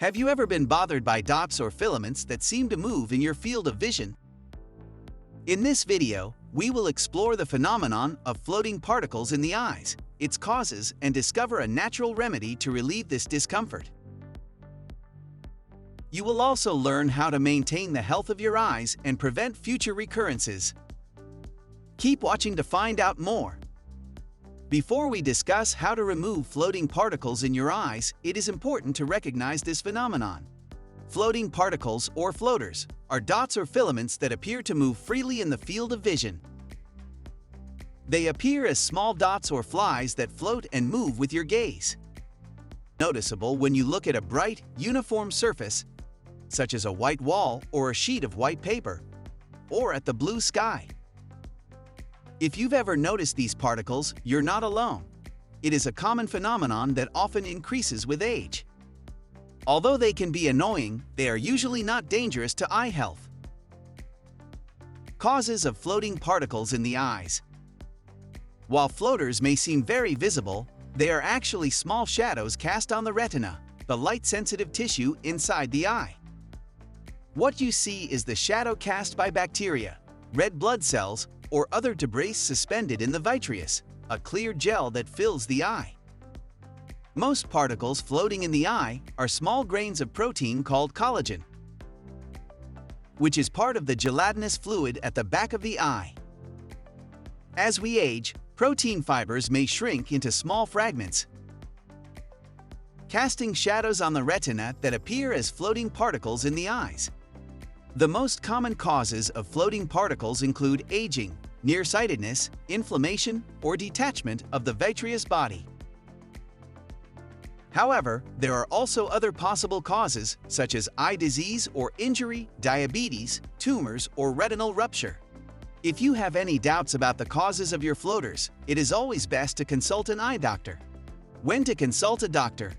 Have you ever been bothered by dots or filaments that seem to move in your field of vision? In this video, we will explore the phenomenon of floating particles in the eyes, its causes, and discover a natural remedy to relieve this discomfort. You will also learn how to maintain the health of your eyes and prevent future recurrences. Keep watching to find out more. Before we discuss how to remove floating particles in your eyes, it is important to recognize this phenomenon. Floating particles, or floaters, are dots or filaments that appear to move freely in the field of vision. They appear as small dots or flies that float and move with your gaze. Noticeable when you look at a bright, uniform surface, such as a white wall or a sheet of white paper, or at the blue sky. If you've ever noticed these particles, you're not alone. It is a common phenomenon that often increases with age. Although they can be annoying, they are usually not dangerous to eye health. Causes of floating particles in the eyes. While floaters may seem very visible, they are actually small shadows cast on the retina, the light-sensitive tissue inside the eye. What you see is the shadow cast by bacteria, red blood cells, or other debris suspended in the vitreous, a clear gel that fills the eye. Most particles floating in the eye are small grains of protein called collagen, which is part of the gelatinous fluid at the back of the eye. As we age, protein fibers may shrink into small fragments, casting shadows on the retina that appear as floating particles in the eyes. The most common causes of floating particles include aging, nearsightedness, inflammation, or detachment of the vitreous body. However, there are also other possible causes, such as eye disease or injury, diabetes, tumors, or retinal rupture. If you have any doubts about the causes of your floaters, it is always best to consult an eye doctor. When to consult a doctor?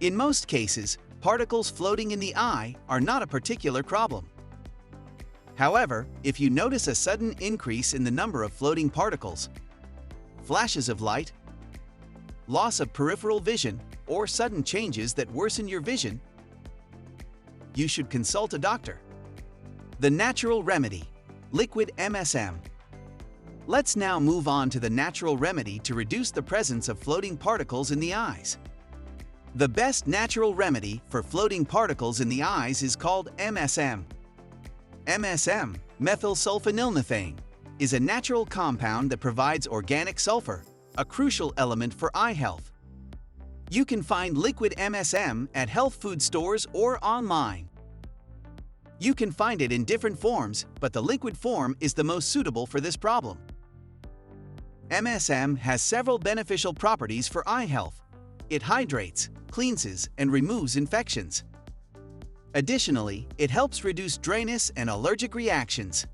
In most cases, particles floating in the eye are not a particular problem. However, if you notice a sudden increase in the number of floating particles, flashes of light, loss of peripheral vision, or sudden changes that worsen your vision, you should consult a doctor. The natural remedy: liquid MSM. Let's now move on to the natural remedy to reduce the presence of floating particles in the eyes. The best natural remedy for floating particles in the eyes is called MSM. MSM, methylsulfonylmethane, is a natural compound that provides organic sulfur, a crucial element for eye health. You can find liquid MSM at health food stores or online. You can find it in different forms, but the liquid form is the most suitable for this problem. MSM has several beneficial properties for eye health. It hydrates, cleanses, and removes infections. Additionally, it helps reduce dryness and allergic reactions.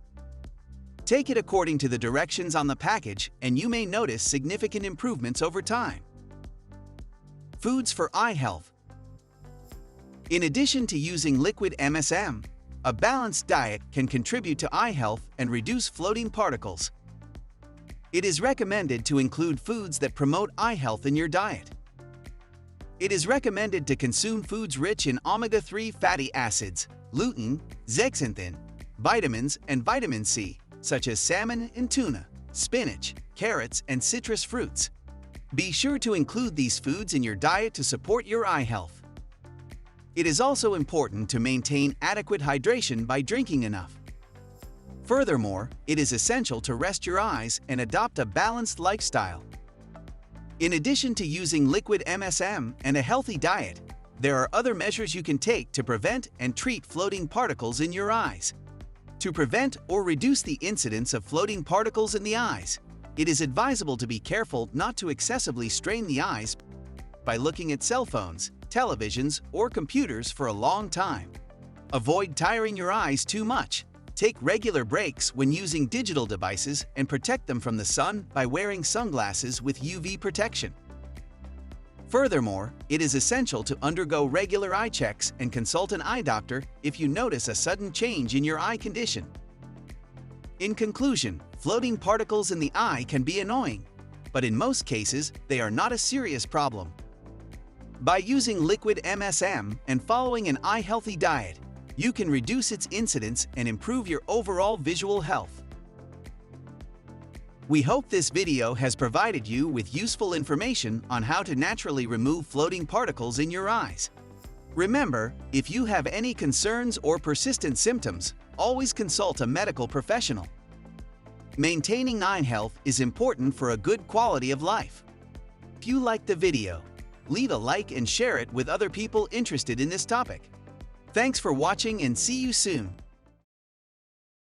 Take it according to the directions on the package, and you may notice significant improvements over time. Foods for eye health. In addition to using liquid MSM, a balanced diet can contribute to eye health and reduce floating particles. It is recommended to include foods that promote eye health in your diet. It is recommended to consume foods rich in omega-3 fatty acids, lutein, zeaxanthin, vitamins, and vitamin C, such as salmon and tuna, spinach, carrots, and citrus fruits. Be sure to include these foods in your diet to support your eye health. It is also important to maintain adequate hydration by drinking enough. Furthermore, it is essential to rest your eyes and adopt a balanced lifestyle. In addition to using liquid MSM and a healthy diet, there are other measures you can take to prevent and treat floating particles in your eyes. To prevent or reduce the incidence of floating particles in the eyes, it is advisable to be careful not to excessively strain the eyes by looking at cell phones, televisions, or computers for a long time. Avoid tiring your eyes too much. Take regular breaks when using digital devices and protect them from the sun by wearing sunglasses with UV protection. Furthermore, it is essential to undergo regular eye checks and consult an eye doctor if you notice a sudden change in your eye condition. In conclusion, floating particles in the eye can be annoying, but in most cases, they are not a serious problem. By using liquid MSM and following an eye-healthy diet, you can reduce its incidence and improve your overall visual health. We hope this video has provided you with useful information on how to naturally remove floating particles in your eyes. Remember, if you have any concerns or persistent symptoms, always consult a medical professional. Maintaining eye health is important for a good quality of life. If you liked the video, leave a like and share it with other people interested in this topic. Thanks for watching and see you soon.